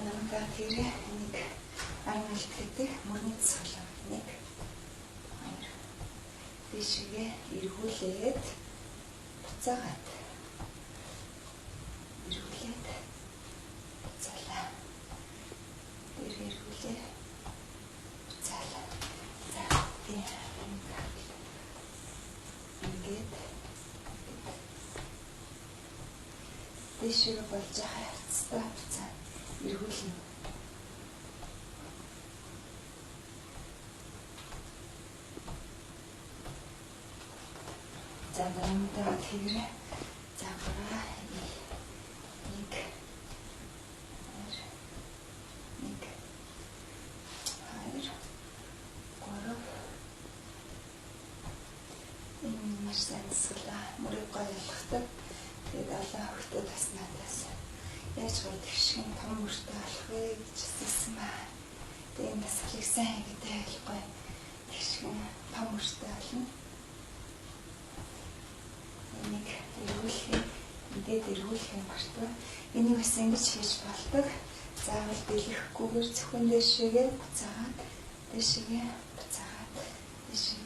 намайг тэрэ нэг 10 гэдэг мөрний цэцгэлэг нэг хоёр тийшээ эргүүлээд буцаагаад эргүүлээд буцаалаа. Тэр эргүүлээ буцаалаа. За тийм ингээд тийшээ болж байгаа хэвцээ буцаа эргүүлнэ. За намайг тэрэ загвараа нэг хоёр гурав энэ маш сайн цэцгэлээ мөрөг гоёлгохтой. Тэгээд олон хөлтөө таснаас яаж гоо тэгшин том мөртөө алах вэ гэж хэлсэн байна. Тэгээд тасгалыг сайн гэдэг ойлгохгүй тэгшин том мөртөө ална. Энийг эргүүлэх, ингээд эргүүлэх юм байна. Энийг бас ингэж хийж болдог. Заавал дэлгэхгүйгээр зөвхөн дэшегээ буцаагаад дэшегээ буцаагаад дэшегээ